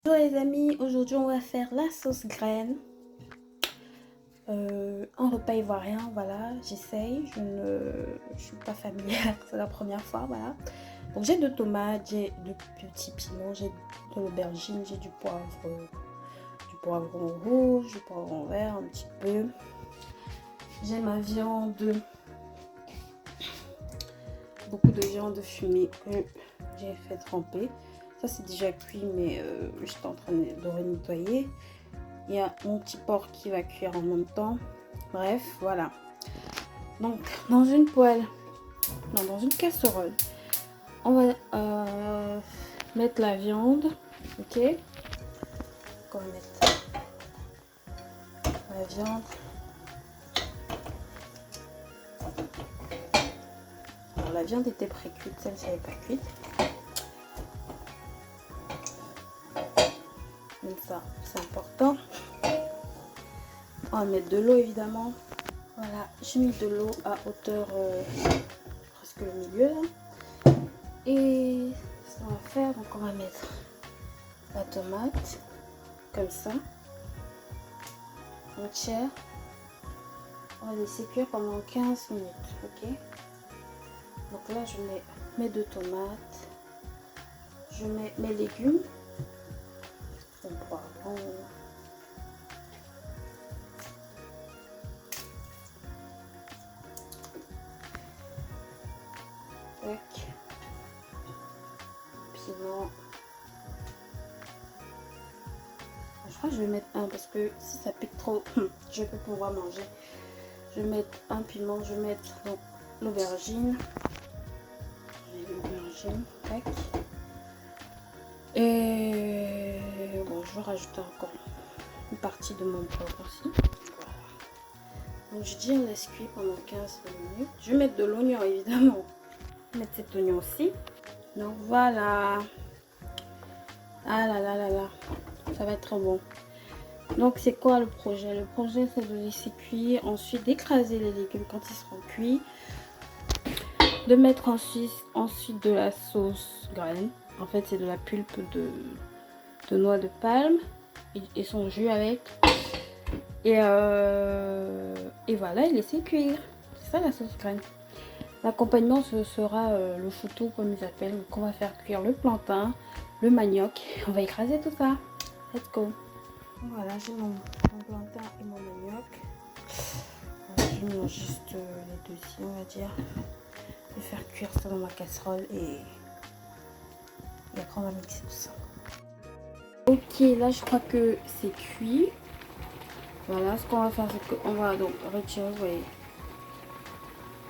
Bonjour les amis, aujourd'hui on va faire la sauce graine. Un repas ivoirien, voilà, j'essaye, je suis pas familière, c'est la première fois, voilà. Donc j'ai 2 tomates, j'ai 2 petits piments, j'ai de l'aubergine, j'ai du poivron rouge, du poivron vert un petit peu. J'ai ma viande, beaucoup de viande fumée que j'ai fait tremper. Ça c'est déjà cuit mais je suis en train de renettoyer. Il y a mon petit porc qui va cuire en même temps. Bref, voilà. Donc, dans une poêle, non, dans une casserole, on va mettre la viande. Ok. Donc, on va mettre la viande. Alors, la viande était pré-cuite, celle-ci n'est pas cuite. Comme ça, c'est important. On va mettre de l'eau évidemment. Voilà, j'ai mis de l'eau à hauteur presque le milieu là. Et ce qu'on va faire, donc on va mettre la tomate comme ça, entière. On va laisser cuire pendant 15 minutes, ok. Donc là je mets mes 2 tomates, je mets mes légumes, mon poivron. Piment. Je crois que je vais mettre un parce que si ça pique trop, je peux pouvoir manger. Je vais mettre un piment, je vais mettre donc l'aubergine. Tac. Et bon, je vais rajouter encore une partie de mon poivre aussi. Voilà. Donc je dis on laisse cuire pendant 15 minutes. Je vais mettre de l'oignon évidemment. Je vais mettre cet oignon aussi. Donc voilà. Ah là là là là. Ça va être trop bon. Donc c'est quoi le projet? Le projet c'est de laisser cuire, ensuite d'écraser les légumes quand ils seront cuits, de mettre ensuite de la sauce graine. En fait c'est de la pulpe de noix de palme et son jus avec. Et voilà, et laisser cuire. C'est ça la sauce graine. L'accompagnement ce sera le foutou comme ils appellent. Donc on va faire cuire le plantain, le manioc. On va écraser tout ça. Let's go. Voilà, j'ai mon plantain et mon manioc. Je mélange juste les deux ici, on va dire. Je vais faire cuire ça dans ma casserole et après on va mixer tout ça. Ok, là je crois que c'est cuit. Voilà, ce qu'on va faire, c'est qu'on va donc retirer, vous voyez,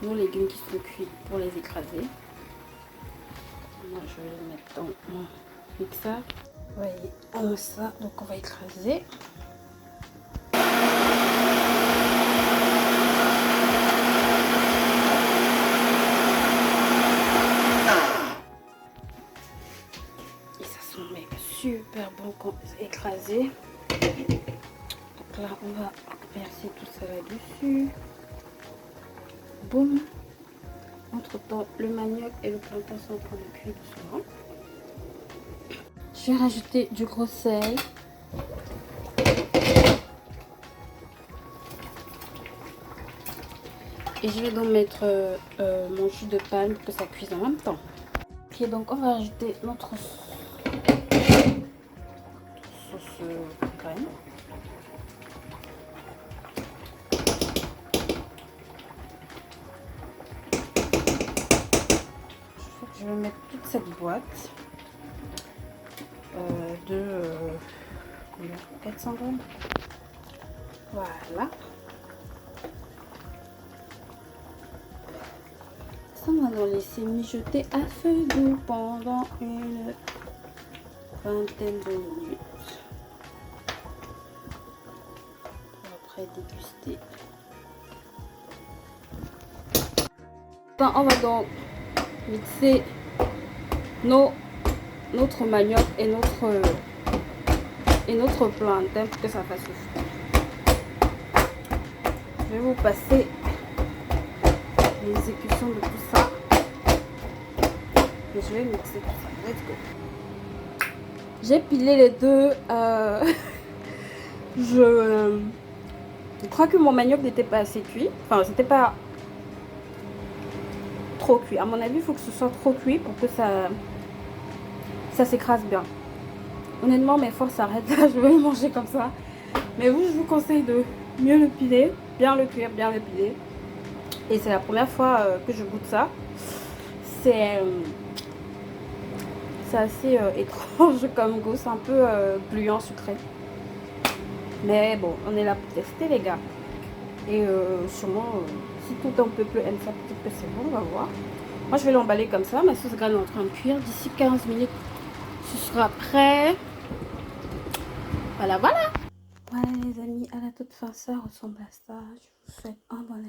nos légumes qui sont cuits pour les écraser. Moi je vais les mettre dans mon mixeur. Vous voyez, on met ça, donc on va écraser. Et ça sent mais super bon quand c'est écrasé. Donc là, on va verser tout ça là-dessus. Boum. Entre temps, le manioc et le plantain sont en train de cuire doucement. Je vais rajouter du gros sel. Et je vais donc mettre mon jus de palme pour que ça cuise en même temps. Ok, donc on va rajouter notre sauce graine. Je vais mettre toute cette boîte de 400 grammes. Voilà. Ça, on va donc laisser mijoter à feu doux pendant une vingtaine de minutes. Pour après déguster. On va donc mixer notre manioc et notre plantain pour que ça fasse souffler. Je vais vous passer l'exécution de tout ça et je vais mixer tout ça. Let's go. J'ai pilé les deux. Je crois que mon manioc n'était pas assez cuit. Enfin, c'était pas trop cuit. À mon avis, il faut que ce soit trop cuit pour que ça s'écrase bien. Honnêtement, mes forces s'arrêtent là. Je vais le manger comme ça. Mais vous, je vous conseille de mieux le piler, bien le cuire, bien le piler. Et c'est la première fois que je goûte ça. C'est assez étrange comme goût. C'est un peu gluant, sucré. Mais bon, on est là pour tester, les gars. Et sûrement, si tout un peuple aime ça, peut-être que c'est bon, on va voir. Moi, je vais l'emballer comme ça. Ma sauce graine est en train de cuire. D'ici 15 minutes, ce sera prêt. Voilà, voilà. Voilà, les amis, à la toute fin, ça ressemble à ça. Je vous souhaite un bon appétit.